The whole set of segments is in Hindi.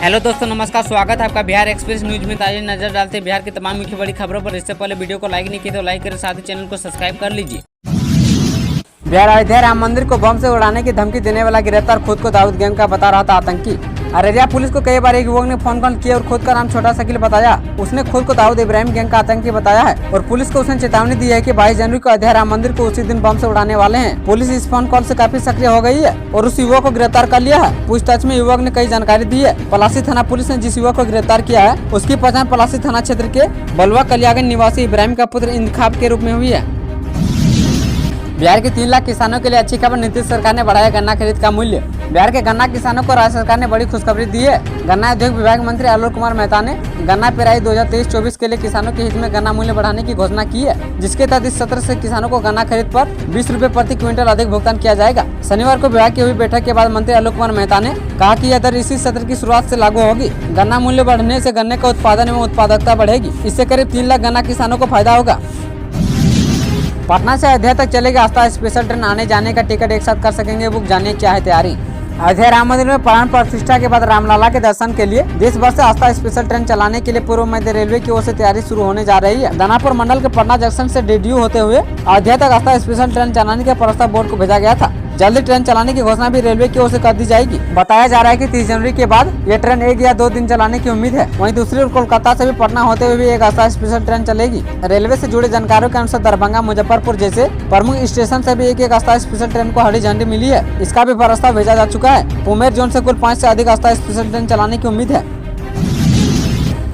हेलो दोस्तों, नमस्कार। स्वागत है आपका बिहार एक्सप्रेस न्यूज में। ताज़ा नजर डालते हैं बिहार की तमाम मुख्य बड़ी खबरों पर। इससे पहले वीडियो को लाइक नहीं किया तो लाइक करें, साथ ही चैनल को सब्सक्राइब कर लीजिए। बिहार अयोध्या राम मंदिर को बम से उड़ाने की धमकी देने वाला गिरफ्तार खुद को दाऊद गैंग का बता रहा था आतंकी। अररिया पुलिस को कई बार एक युवक ने फोन कॉल किया और खुद का नाम छोटा शकील बताया। उसने खुद को दाऊद इब्राहिम गैंग का आतंकी बताया है और पुलिस को उसने चेतावनी दी है कि 22 जनवरी को अयोध्या राम मंदिर को उसी दिन बम से उड़ाने वाले हैं। पुलिस इस फोन कॉल से काफी सक्रिय हो गई है और उस युवक को गिरफ्तार कर लिया है। पूछताछ में युवक ने कई जानकारी दी है। पलासी थाना पुलिस ने जिस युवक को गिरफ्तार किया है उसकी पहचान पलासी थाना क्षेत्र के बलुआ कलियागंज निवासी इब्राहिम का पुत्र इंतखाब के रूप में हुई है। बिहार के 3 लाख किसानों के लिए अच्छी खबर, नीतीश सरकार ने बढ़ाया गन्ना खरीद का मूल्य। बिहार के गन्ना किसानों को राज्य सरकार ने बड़ी खुशखबरी दी है। गन्ना उद्योग विभाग मंत्री आलोक कुमार मेहता ने गन्ना पेराई 2023-24 के लिए किसानों के हित में गन्ना मूल्य बढ़ाने की घोषणा की है, जिसके तहत इस सत्र से किसानों को गन्ना खरीद पर 20 रुपए प्रति क्विंटल अधिक भुगतान किया जाएगा। शनिवार को विभाग की हुई बैठक के बाद मंत्री आलोक कुमार मेहता ने कहा कि यह दर इसी सत्र की शुरुआत से लागू होगी। गन्ना मूल्य बढ़ने से गन्ने का उत्पादन एवं उत्पादकता बढ़ेगी। इससे करीब 3 लाख गन्ना किसानों को फायदा होगा। पटना से अयोध्या तक चलेगी आस्था स्पेशल ट्रेन। आने जाने का टिकट एक साथ कर सकेंगे बुक। जानिए क्या है तैयारी। अयोध्या राम मंदिर में प्राण प्रतिष्ठा के बाद रामलला के दर्शन के लिए देश भर से आस्था स्पेशल ट्रेन चलाने के लिए पूर्व मध्य रेलवे की ओर से तैयारी शुरू होने जा रही है। दानापुर मंडल के पटना जंक्शन से डीडीयू होते हुए अयोध्या तक आस्था स्पेशल ट्रेन चलाने का प्रस्ताव बोर्ड को भेजा गया था। जल्दी ट्रेन चलाने की घोषणा भी रेलवे की ओर से कर दी जाएगी। बताया जा रहा है कि 30 जनवरी के बाद ये ट्रेन 1 या 2 दिन चलाने की उम्मीद है। वहीं दूसरी ओर कोलकाता से भी पटना होते हुए भी एक आस्था स्पेशल ट्रेन चलेगी। रेलवे से जुड़े जानकारों के अनुसार दरभंगा, मुजफ्फरपुर जैसे प्रमुख स्टेशन से भी एक आस्था स्पेशल ट्रेन को हरी झंडी मिली है। इसका भी प्रस्ताव भेजा जा चुका है। पुमेर जोन से कुल 5 से अधिक आस्था स्पेशल ट्रेन चलाने की उम्मीद है।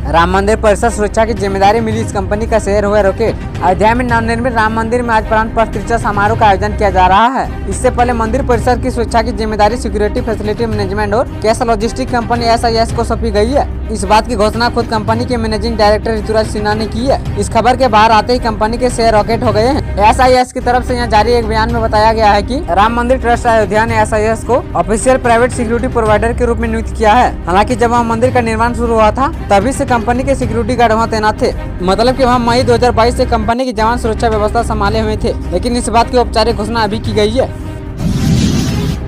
राम मंदिर परिसर सुरक्षा की जिम्मेदारी मिली इस कंपनी का शेयर हुआ रॉकेट। अयोध्या में नवनिर्मित राम मंदिर में आज प्राण प्रतिष्ठा समारोह का आयोजन किया जा रहा है। इससे पहले मंदिर परिसर की सुरक्षा की जिम्मेदारी सिक्योरिटी फैसिलिटी मैनेजमेंट और कैश लॉजिस्टिक कंपनी SIS को सौंपी गई है। इस बात की घोषणा खुद कंपनी के मैनेजिंग डायरेक्टर ऋतुराज सिन्हा ने की है। इस खबर के बाहर आते ही कंपनी के शेयर रॉकेट हो गए हैं। SIS की तरफ से यहाँ जारी एक बयान में बताया गया है कि राम मंदिर ट्रस्ट अयोध्या ने SIS को ऑफिशियल प्राइवेट सिक्योरिटी प्रोवाइडर के रूप में नियुक्त किया है। हालांकि जब वहाँ मंदिर का निर्माण शुरू हुआ था तभी से कंपनी के सिक्योरिटी गार्ड वहाँ तैनात थे। मतलब कि वहाँ मई 2022 से कंपनी के जवान सुरक्षा व्यवस्था संभाले हुए थे, लेकिन इस बात की औपचारिक घोषणा अभी की गई है।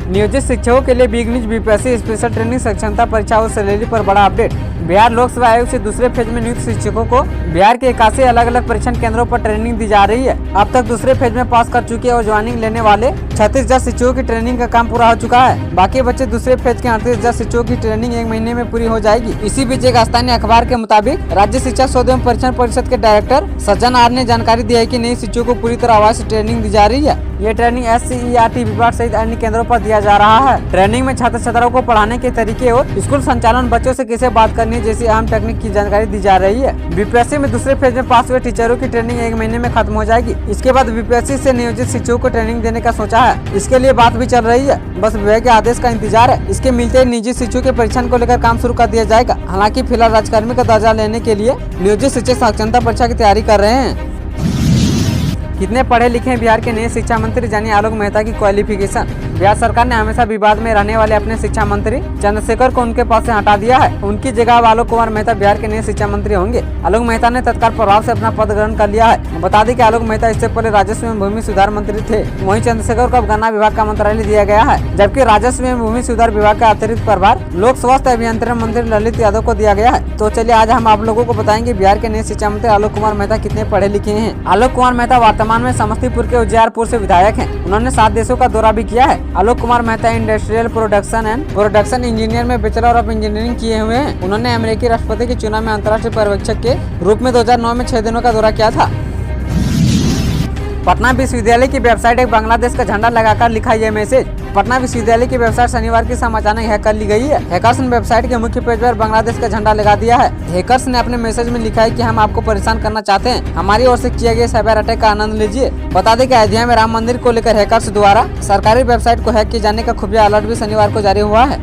नियोजित शिक्षकों के लिए big news. BPSC special training सक्षमता परीक्षा और सैलरी पर बड़ा अपडेट। बिहार लोक सेवा आयोग से दूसरे फेज में नियुक्त शिक्षकों को बिहार के 81 अलग अलग परीक्षण केंद्रों पर ट्रेनिंग दी जा रही है। अब तक दूसरे फेज में पास कर चुके और ज्वाइनिंग लेने वाले 36,000 शिक्षकों की ट्रेनिंग का काम पूरा हो चुका है। बाकी बच्चे दूसरे फेज के 38,000 शिक्षकों की ट्रेनिंग 1 महीने में पूरी हो जाएगी। इसी बीच एक स्थानीय अखबार के मुताबिक राज्य शिक्षा शोध एवं परीक्षण परिषद के डायरेक्टर सज्जन आर ने जानकारी दी है कि नई शिक्षकों को पूरी तरह आवाज से ट्रेनिंग दी जा रही है। ये ट्रेनिंग SCERT विभाग सहित अन्य केंद्रों पर दिया जा रहा है। ट्रेनिंग में छात्र छात्राओं को पढ़ाने के तरीके और स्कूल संचालन, बच्चों से कैसे बात करनी है जैसी अहम टेक्निक की जानकारी दी जा रही है। बीपीएससी में दूसरे फेज में पास हुए टीचरों की ट्रेनिंग 1 महीने में खत्म हो जाएगी। इसके बाद बीपीएससी से नियोजित शिक्षकों को ट्रेनिंग देने का सोचा है। इसके लिए बात भी चल रही है, बस विभाग के आदेश का इंतजार है। इसके मिलते ही निजी शिक्षकों के परीक्षण को लेकर काम शुरू कर दिया जाएगा। हालांकि फिलहाल राज्यकर्मी का दर्जा लेने के लिए नियोजित शिक्षक साक्षरता परीक्षा की तैयारी कर रहे हैं। कितने पढ़े लिखे हैं बिहार के नए शिक्षा मंत्री, जानिए आलोक मेहता की क्वालिफिकेशन। बिहार सरकार ने हमेशा विवाद में रहने वाले अपने शिक्षा मंत्री चंद्रशेखर को उनके पद से हटा दिया है। उनकी जगह अब आलोक कुमार मेहता बिहार के नए शिक्षा मंत्री होंगे। आलोक मेहता ने तत्काल प्रभाव से अपना पद ग्रहण कर लिया है। बता दें कि आलोक मेहता इससे पहले राजस्व एवं भूमि सुधार मंत्री थे। वहीं चंद्रशेखर को अब गन्ना विभाग का मंत्रालय दिया गया है, जबकि राजस्व एवं भूमि सुधार विभाग का अतिरिक्त प्रभार लोक स्वास्थ्य अभियंत्रण मंत्री ललित यादव को दिया गया है। तो चलिए आज हम आप लोगों को बताएंगे बिहार के नए शिक्षा मंत्री आलोक कुमार मेहता कितने पढ़े लिखे हैं। आलोक कुमार मेहता वर्तमान में समस्तीपुर के उजियारपुर से विधायक हैं। उन्होंने 7 देशों का दौरा भी किया है। Alok Kumar Mehta industrial production and production engineer में बैचलर ऑफ इंजीनियरिंग किए हुए हैं। उन्होंने अमेरिकी राष्ट्रपति के चुनाव में अंतर्राष्ट्रीय पर्यवेक्षक के रूप में 2009 में 6 दिनों का दौरा किया था। पटना विश्वविद्यालय की वेबसाइट एक बांग्लादेश का झंडा लगाकर लिखा यह मैसेज। पटना विश्वविद्यालय की वेबसाइट शनिवार की शाम अचानक हैक कर ली गई है। हैकर्स ने वेबसाइट के मुख्य पेज पर बांग्लादेश का झंडा लगा दिया है। हैकर्स ने अपने मैसेज में लिखा है कि हम आपको परेशान करना चाहते हैं, हमारी ओर से किए गए साइबर अटैक का आनंद लीजिए। बता दें कि अयोध्या में राम मंदिर को लेकर हैकर्स द्वारा सरकारी वेबसाइट को हैक किए जाने का खुफिया अलर्ट भी शनिवार को जारी हुआ है।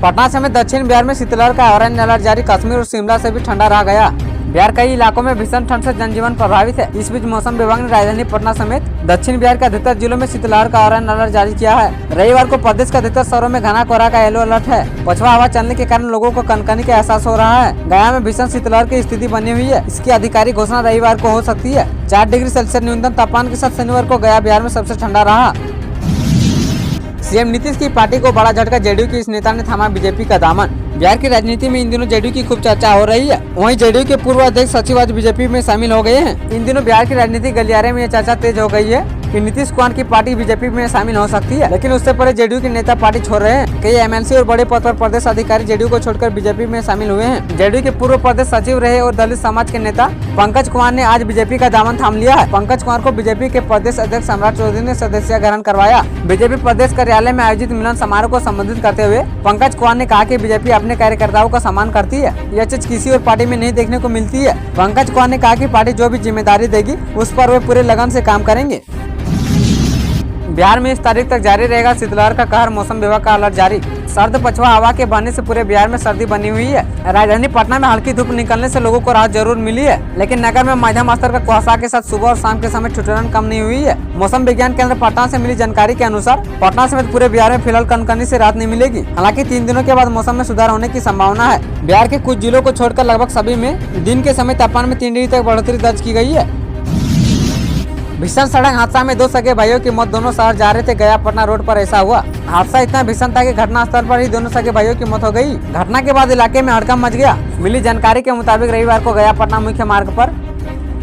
पटना समेत दक्षिण बिहार में शीतलहर का ऑरेंज अलर्ट जारी। कश्मीर और शिमला से भी ठंडा रह गया। बिहार कई इलाकों में भीषण ठंड से जनजीवन प्रभावित है। इस बीच मौसम विभाग ने राजधानी पटना समेत दक्षिण बिहार के अधिकतर जिलों में शीतलहर का ऑरेंज अलर्ट जारी किया है। रविवार को प्रदेश के अधिकतर शहरों में घना कोहरा का येलो अलर्ट है। पछुआ हवा चलने के कारण लोगों को कनकनी का एहसास हो रहा है। गया में भीषण शीतलहर की स्थिति बनी हुई है। इसकी आधिकारिक घोषणा रविवार को हो सकती है। 4 डिग्री सेल्सियस न्यूनतम तापमान के साथ शनिवार को गया बिहार में सबसे ठंडा रहा। सीएम नीतीश की पार्टी को बड़ा झटका, जेडीयू के इस नेता ने थामा बीजेपी का दामन। बिहार की राजनीति में इन दिनों जेडीयू की खूब चर्चा हो रही है। वहीं जेडीयू के पूर्व अध्यक्ष सचिव आज बीजेपी में शामिल हो गए हैं। इन दिनों बिहार की राजनीति गलियारे में यह चर्चा तेज हो गई है कि नीतीश कुमार की पार्टी बीजेपी में शामिल हो सकती है, लेकिन उससे पहले जेडीयू के नेता पार्टी छोड़ रहे हैं। कई एमएलसी और बड़े पद पर प्रदेश अधिकारी जेडीयू को छोड़कर बीजेपी में शामिल हुए हैं। जेडीयू के पूर्व प्रदेश सचिव रहे और दलित समाज के नेता पंकज कुमार ने आज बीजेपी का दामन थाम लिया है। पंकज कुमार को बीजेपी के प्रदेश अध्यक्ष सम्राट चौधरी ने सदस्यता ग्रहण करवाया। बीजेपी प्रदेश कार्यालय में आयोजित मिलन समारोह को संबोधित करते हुए पंकज कुमार ने कहा कि बीजेपी अपने कार्यकर्ताओं का सम्मान करती है, यह चीज किसी और पार्टी में नहीं देखने को मिलती है। पंकज कुमार ने कहा कि पार्टी जो भी जिम्मेदारी देगी उस पर वे पूरे लगन से काम करेंगे। बिहार में इस तारीख तक जारी रहेगा शीतलहर का कहर, मौसम विभाग का अलर्ट जारी। सर्द पछुआ हवा के बहने से पूरे बिहार में सर्दी बनी हुई है। राजधानी पटना में हल्की धूप निकलने से लोगों को राहत जरूर मिली है, लेकिन नगर में मध्यम स्तर का कुहासा के साथ सुबह और शाम के समय ठिठुरन कम नहीं हुई है। मौसम विज्ञान केंद्र पटना से मिली जानकारी के अनुसार पटना समेत पूरे बिहार में फिलहाल कनकनी से राहत नहीं मिलेगी। हालांकि 3 दिनों के बाद मौसम में सुधार होने की संभावना है। बिहार के कुछ जिलों को छोड़कर लगभग सभी में दिन के समय तापमान में 3 डिग्री तक बढ़ोतरी दर्ज की गई है। भीषण सड़क हादसा में 2 सगे भाइयों की मौत, दोनों शहर जा रहे थे। गया पटना रोड पर ऐसा हुआ। हादसा इतना भीषण था कि घटनास्थल पर ही दोनों सगे भाइयों की मौत हो गई। घटना के बाद इलाके में हड़कंप मच गया। मिली जानकारी के मुताबिक रविवार को गया पटना मुख्य मार्ग पर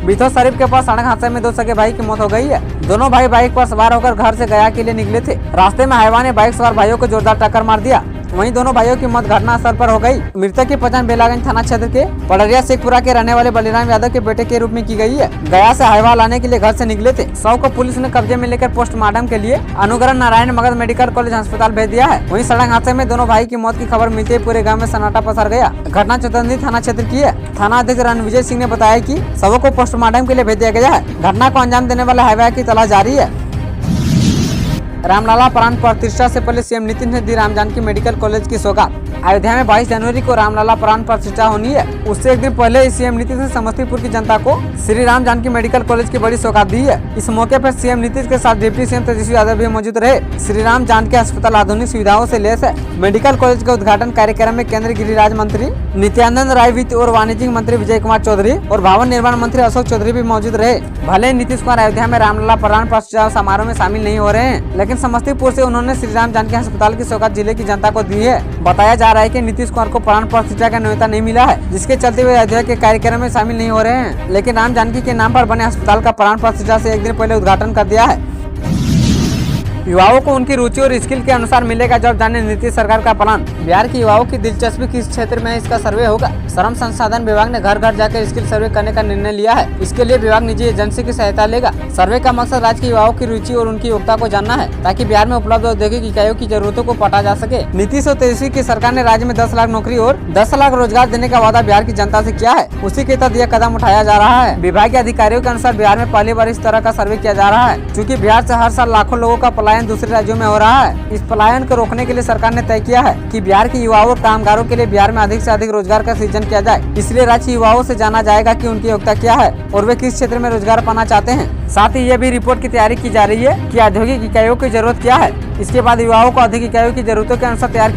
बिथो शरीफ के पास सड़क हादसे में 2 सगे भाई की मौत हो गई है। दोनों भाई बाइक पर सवार होकर घर से गया के लिए निकले थे। रास्ते में हाईवा ने बाइक सवार भाइयों को जोरदार टक्कर मार दिया। वहीं दोनों भाइयों की मौत घटनास्थल पर हो गई। मृतक की पहचान बेलागंज थाना क्षेत्र के पड़रिया शेखपुरा के रहने वाले बलिराम यादव के बेटे के रूप में की गई है। गया से हाईवा लाने के लिए घर से निकले थे। शव को पुलिस ने कब्जे में लेकर पोस्टमार्टम के लिए अनुग्रह नारायण मगध मेडिकल कॉलेज अस्पताल भेज दिया है। वहीं सड़क हादसे में दोनों भाई की मौत की खबर मिलते ही पूरे गाँव में सन्नाटा पसर गया। घटना चौतंदी थाना क्षेत्र की है। थाना अध्यक्ष रणविजय सिंह ने बताया कि शवों को पोस्टमार्टम के लिए भेज दिया गया है। घटना को अंजाम देने वाले हाईवा की तलाश जारी है। रामलला प्राण प्रतिष्ठा से पहले सीएम नीतीश ने दी राम जानकी मेडिकल कॉलेज की सौगात। अयोध्या में 22 जनवरी को रामलला प्राण प्रतिष्ठा होनी है। उससे एक दिन पहले सीएम नीतीश ने समस्तीपुर की जनता को श्री राम जानकी मेडिकल कॉलेज की बड़ी सौगात दी है। इस मौके पर सीएम नीतीश के साथ डिप्टी सीएम तेजस्वी यादव भी मौजूद रहे। श्री राम जानकी अस्पताल आधुनिक सुविधाओं से लैस है। मेडिकल कॉलेज के उद्घाटन कार्यक्रम में केंद्रीय गृह राज्य मंत्री नित्यानंद राय, वित्त और वाणिज्य मंत्री विजय कुमार चौधरी और भवन निर्माण मंत्री अशोक चौधरी भी मौजूद रहे। भले नीतीश कुमार अयोध्या में रामलला प्राण प्रतिष्ठा समारोह में शामिल नहीं हो रहे हैं, लेकिन समस्तीपुर से उन्होंने श्री राम जानकी अस्पताल की सौगात जिले की जनता को दी है। बताया जा रहा है कि नीतीश कुमार को प्राण प्रतिष्ठा का न्योता नहीं मिला है, जिसके चलते वे अयोध्या के कार्यक्रम में शामिल नहीं हो रहे हैं, लेकिन राम जानकी के नाम पर बने अस्पताल का प्राण प्रतिष्ठा से एक दिन पहले उद्घाटन कर दिया है। युवाओं को उनकी रुचि और स्किल के अनुसार मिलेगा जॉब, जाने नीतीश सरकार का प्लान। बिहार के युवाओं की दिलचस्पी किस क्षेत्र में है, इसका सर्वे होगा। श्रम संसाधन विभाग ने घर घर जाकर स्किल सर्वे करने का निर्णय लिया है। इसके लिए विभाग निजी एजेंसी की सहायता लेगा। सर्वे का मकसद राज्य के युवाओं की रुचि और उनकी योग्यता को जानना है, ताकि बिहार में उपलब्ध औद्योगिक इकाइयों की जरूरतों को पटा जा सके। नीतीश और तेजस्वी की सरकार ने राज्य में 10 लाख नौकरी और 10 लाख रोजगार देने का वादा बिहार की जनता से किया है। उसी के तहत यह कदम उठाया जा रहा है। विभाग के अधिकारियों के अनुसार बिहार में पहली बार इस तरह का सर्वे किया जा रहा है। चूँकि बिहार से हर साल लाखों लोगों का पलायन दूसरे राज्यों में हो रहा है। इस पलायन को रोकने के लिए सरकार ने तय किया है कि बिहार के युवाओं और कामगारों के लिए बिहार में अधिक से अधिक रोजगार का सृजन किया जाए। इसलिए राज्य के युवाओं से जाना जाएगा कि उनकी योग्यता क्या है और वे किस क्षेत्र में रोजगार पाना चाहते हैं। साथ ही यह भी रिपोर्ट की तैयारी की जा रही है कि औद्योगिक इकाइयों की जरूरत क्या है। इसके बाद युवाओं को औद्योगिक इकाइयों की जरूरतों के अनुसार तैयार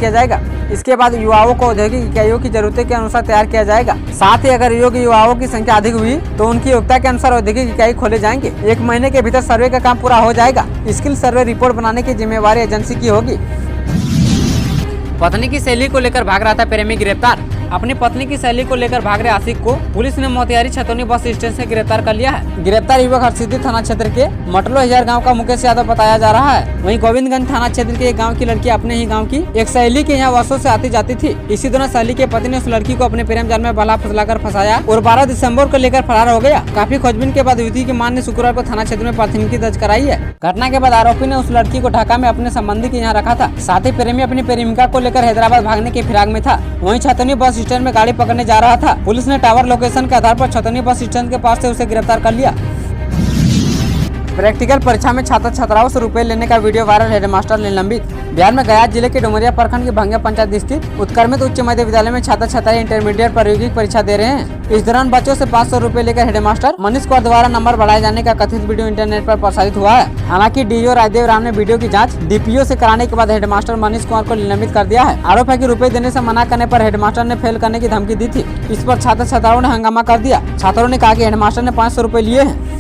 किया जाएगा। साथ ही अगर योग्य युवाओं की संख्या अधिक हुई तो उनकी योग्यता के अनुसार औद्योगिक इकाई खोले जाएंगे। 1 महीने के भीतर सर्वे का काम पूरा हो जाएगा। स्किल सर्वे रिपोर्ट बनाने की जिम्मेवारी एजेंसी की होगी। पत्नी की सहेली को लेकर भाग रहा था प्रेमी गिरफ्तार। अपनी पत्नी की सहेली को लेकर भाग रहे आशिक को पुलिस ने मोतिहारी छतौनी बस स्टैंड से गिरफ्तार कर लिया है। गिरफ्तार युवक हरसिद्धि थाना क्षेत्र के मटलो हजार गांव का मुकेश यादव बताया जा रहा है। वहीं गोविंदगंज थाना क्षेत्र के एक गांव की लड़की अपने ही गांव की एक सहेली के यहाँ वर्षों से आती जाती थी। इसी दौरान सहेली के पति ने उस लड़की को अपने प्रेम जाल में बला फुसलाकर फंसाया और 12 दिसंबर को लेकर फरार हो गया। काफी खोजबीन के बाद युवती की मां ने शुक्रवार को थाना क्षेत्र में प्राथमिकी दर्ज कराई है। घटना के बाद आरोपी ने उस लड़की को ढाका में अपने संबंधी के यहाँ रखा था। साथ ही प्रेमी अपनी प्रेमिका को लेकर हैदराबाद भागने के फिराक में था। वहीं छतौनी बस स्टैंड में गाड़ी पकड़ने जा रहा था। पुलिस ने टावर लोकेशन के आधार पर छतौनी बस स्टैंड के पास से उसे गिरफ्तार कर लिया। प्रैक्टिकल परीक्षा में छात्र छात्राओं से रुपए लेने का वीडियो वायरल, हेडमास्टर निलंबित। बिहार में गया जिले के डुमरिया प्रखंड के भंगिया पंचायत स्थित उत्क्रमित उच्च मध्य विद्यालय में छात्र छात्राएं इंटरमीडिएट प्रायोगिक परीक्षा दे रहे हैं। इस दौरान बच्चों से 500 रुपए लेकर हेडमास्टर मनीष कुमार द्वारा नंबर बढ़ाए जाने का कथित वीडियो इंटरनेट पर प्रसारित हुआ है। हालांकि डीओ राजदेव राम ने वीडियो की जांच डीपीओ से कराने के बाद हेडमास्टर मनीष कुमार को निलंबित कर दिया है। आरोप है कि रुपए देने से मना करने पर हेडमास्टर ने फेल करने की धमकी दी थी। इस पर छात्र छात्राओं ने हंगामा कर दिया। छात्रों ने कहा कि हेडमास्टर ने 500 रुपए लिए हैं।